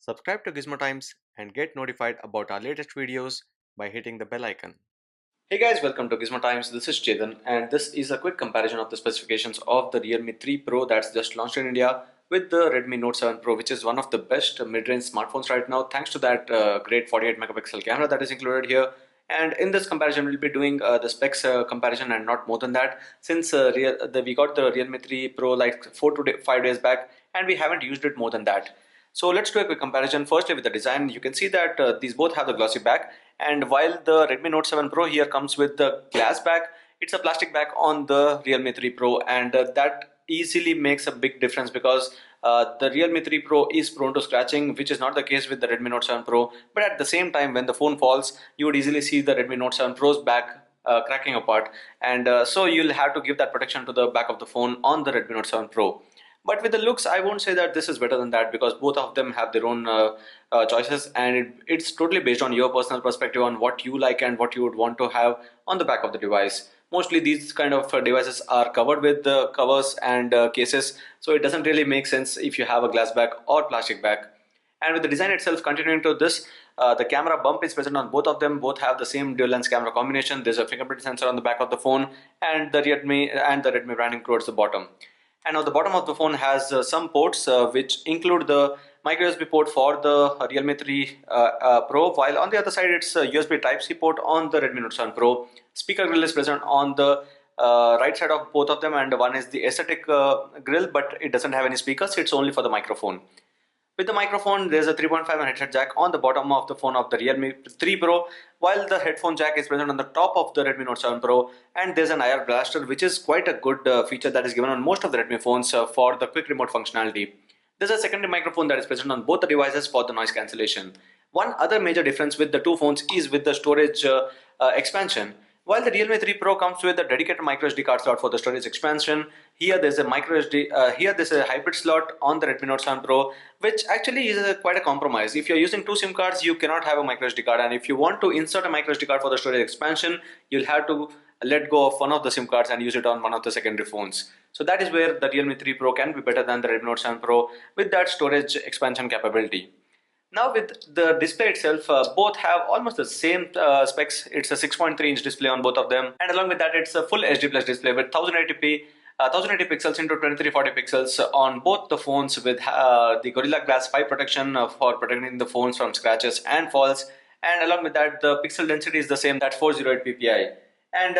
Subscribe to Gizmo Times and get notified about our latest videos by hitting the bell icon. Hey guys, welcome to Gizmo Times. This is Chetan, and this is a quick comparison of the specifications of the Realme 3 Pro that's just launched in India with the Redmi Note 7 Pro, which is one of the best mid-range smartphones right now thanks to that great 48 megapixel camera that is included here. And in this comparison, we'll be doing the specs comparison and not more than that, since we got the Realme 3 Pro like 4 to 5 days back, and we haven't used it more than that. So let's do a quick comparison. Firstly, with the design, you can see that these both have the glossy back, and while the Redmi Note 7 Pro here comes with the glass back, it's a plastic back on the Realme 3 Pro, and that easily makes a big difference because the Realme 3 Pro is prone to scratching, which is not the case with the Redmi Note 7 Pro. But at the same time, when the phone falls, you would easily see the Redmi Note 7 Pro's back cracking apart, and so you'll have to give that protection to the back of the phone on the Redmi Note 7 Pro. But with the looks, I won't say that this is better than that because both of them have their own choices, and it's totally based on your personal perspective on what you like and what you would want to have on the back of the device. Mostly these kind of devices are covered with the covers and cases, so it doesn't really make sense if you have a glass back or plastic back. And with the design itself continuing to this, the camera bump is present on both of them. Both have the same dual lens camera combination. There's a fingerprint sensor on the back of the phone, and the Redmi branding towards the bottom. And on the bottom of the phone has some ports which include the micro USB port for the Realme 3 Pro, while on the other side it's a USB Type-C port on the Redmi Note 7 Pro. Speaker grill is present on the right side of both of them, and one is the aesthetic grill, but it doesn't have any speakers. It's only for the microphone. With the microphone, there's a 3.5 headset jack on the bottom of the phone of the Realme 3 Pro, while the headphone jack is present on the top of the Redmi Note 7 Pro, and there's an IR blaster, which is quite a good feature that is given on most of the Redmi phones for the quick remote functionality. There's a secondary microphone that is present on both the devices for the noise cancellation. One other major difference with the two phones is with the storage expansion. While the Realme 3 Pro comes with a dedicated micro SD card slot for the storage expansion, here there's a here there's a hybrid slot on the Redmi Note 7 Pro, which actually is quite a compromise. If you're using two SIM cards, you cannot have a micro SD card, and if you want to insert a micro SD card for the storage expansion, you'll have to let go of one of the SIM cards and use it on one of the secondary phones. So that is where the Realme 3 Pro can be better than the Redmi Note 7 Pro with that storage expansion capability. Now with the display itself, both have almost the same specs. It's a 6.3-inch display on both of them, and along with that it's a full HD plus display with 1080 pixels into 2340 pixels on both the phones, with the Gorilla Glass 5 protection for protecting the phones from scratches and falls, and along with that the pixel density is the same, that 408 ppi. And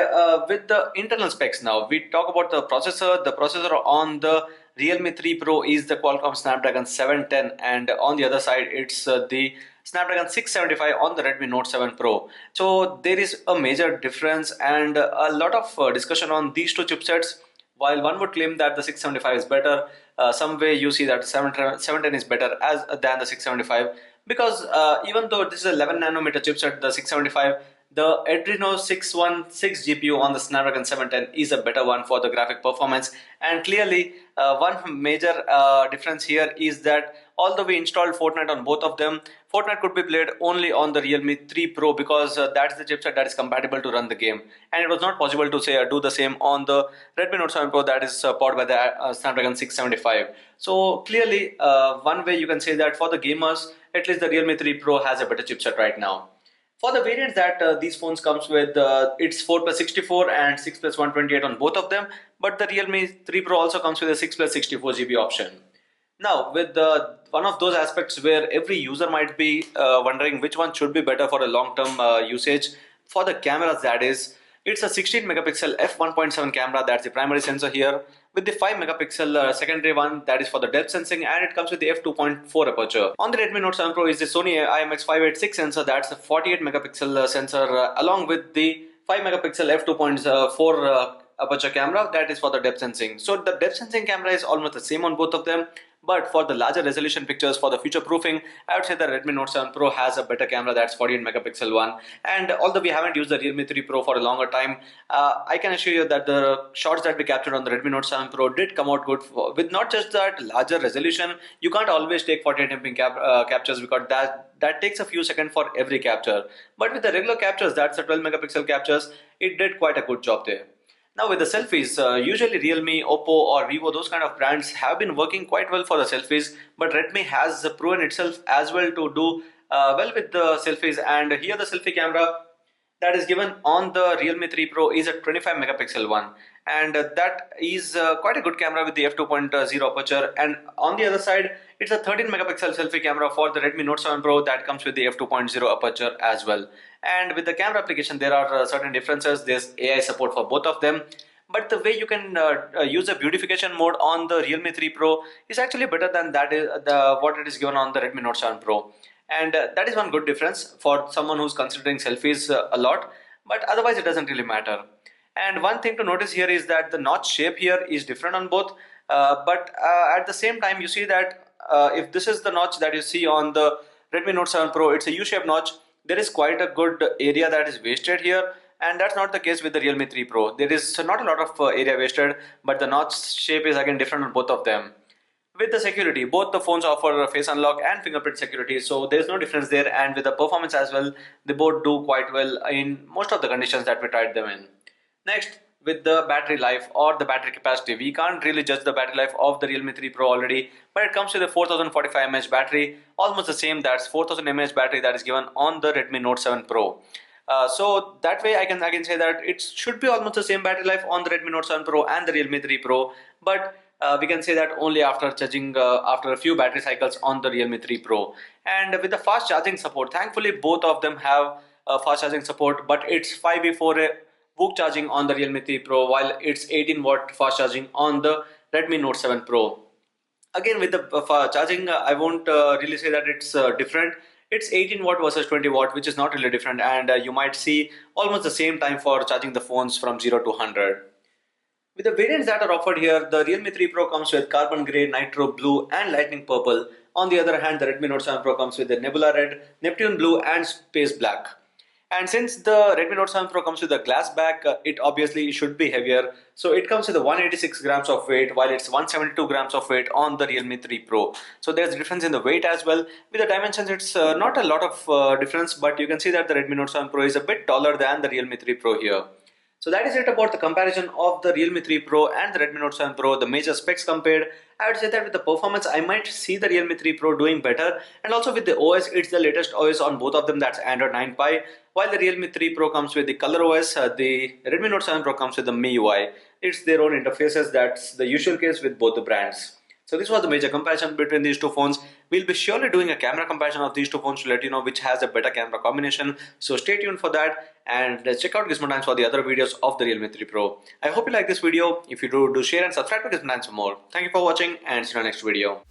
with the internal specs, now we talk about the processor. The processor on the Realme 3 Pro is the Qualcomm Snapdragon 710, and on the other side it's the Snapdragon 675 on the Redmi Note 7 Pro. So there is a major difference and a lot of discussion on these two chipsets. While one would claim that the 675 is better, some way you see that 710 is better than the 675, because even though this is a 11 nanometer chipset, the 675, the Adreno 616 GPU on the Snapdragon 710 is a better one for the graphic performance. And clearly, one major difference here is that although we installed Fortnite on both of them, Fortnite could be played only on the Realme 3 Pro because that's the chipset that is compatible to run the game. And it was not possible to say do the same on the Redmi Note 7 Pro that is powered by the Snapdragon 675. So clearly, one way you can say that for the gamers, at least the Realme 3 Pro has a better chipset right now. For the variants that these phones comes with, it's 4 plus 64 and 6 plus 128 on both of them, but the Realme 3 Pro also comes with a 6 plus 64 GB option. Now, with one of those aspects where every user might be wondering which one should be better for a long-term usage, for the cameras that is, it's a 16 megapixel f1.7 camera, that's the primary sensor here, with the 5 megapixel secondary one that is for the depth sensing, and it comes with the f2.4 aperture. On the Redmi Note 7 Pro is the Sony IMX586 sensor, that's a 48 megapixel sensor along with the 5 megapixel f2.4 aperture camera that is for the depth sensing. So the depth sensing camera is almost the same on both of them, but for the larger resolution pictures, for the future proofing, I would say the Redmi Note 7 Pro has a better camera, that's 48 megapixel one. And although we haven't used the Realme 3 Pro for a longer time, I can assure you that the shots that we captured on the Redmi Note 7 Pro did come out good with not just that larger resolution. You can't always take 48 MP captures because that takes a few seconds for every capture. But with the regular captures, that's the 12 megapixel captures, it did quite a good job there. Now with the selfies, usually Realme, Oppo or Vivo, those kind of brands have been working quite well for the selfies, but Redmi has proven itself as well to do well with the selfies. And here the selfie camera that is given on the Realme 3 Pro is a 25 megapixel one, and that is quite a good camera with the f2.0 aperture. And on the other side, it's a 13 megapixel selfie camera for the Redmi Note 7 Pro that comes with the f2.0 aperture as well. And with the camera application, there are certain differences. There's AI support for both of them, but the way you can use the beautification mode on the Realme 3 Pro is actually better than that is what it is given on the Redmi Note 7 Pro. And that is one good difference for someone who's considering selfies a lot, but otherwise it doesn't really matter. And one thing to notice here is that the notch shape here is different on both, but at the same time you see that if this is the notch that you see on the Redmi Note 7 Pro, it's a U-shaped notch. There is quite a good area that is wasted here, and that's not the case with the Realme 3 Pro. There is not a lot of area wasted, but the notch shape is again different on both of them. With the security, both the phones offer face unlock and fingerprint security, so there's no difference there. And with the performance as well, they both do quite well in most of the conditions that we tried them in. Next, with the battery life or the battery capacity, we can't really judge the battery life of the Realme 3 Pro already, but it comes with a 4045 mAh battery, almost the same, that's 4000 mAh battery that is given on the Redmi Note 7 Pro. So that way I can say that it should be almost the same battery life on the Redmi Note 7 Pro and the Realme 3 Pro, but we can say that only after charging after a few battery cycles on the Realme 3 Pro. And with the fast charging support, thankfully both of them have fast charging support, but it's 5V4 Whoop charging on the Realme 3 Pro, while it's 18-watt fast charging on the Redmi Note 7 Pro. Again, with the charging, I won't really say that it's different. It's 18-watt versus 20-watt, which is not really different, and you might see almost the same time for charging the phones from 0 to 100. With the variants that are offered here, the Realme 3 Pro comes with Carbon Grey, Nitro Blue and Lightning Purple. On the other hand, the Redmi Note 7 Pro comes with the Nebula Red, Neptune Blue and Space Black. And since the Redmi Note 7 Pro comes with a glass back, it obviously should be heavier. So it comes with a 186 grams of weight, while it's 172 grams of weight on the Realme 3 Pro. So there's a difference in the weight as well. With the dimensions, it's not a lot of difference, but you can see that the Redmi Note 7 Pro is a bit taller than the Realme 3 Pro here. So that is it about the comparison of the Realme 3 Pro and the Redmi Note 7 Pro, the major specs compared. I would say that with the performance, I might see the Realme 3 Pro doing better, and also with the OS, it's the latest OS on both of them, that's Android 9 Pie, while the Realme 3 Pro comes with the Color OS, the Redmi Note 7 Pro comes with the MIUI. It's their own interfaces, that's the usual case with both the brands. So this was the major comparison between these two phones. We'll be surely doing a camera comparison of these two phones to let you know which has a better camera combination. So stay tuned for that, and check out Gizmo Times for the other videos of the Realme 3 Pro. I hope you like this video. If you do share and subscribe to Gizmo Times for more. Thank you for watching, and see you in the next video.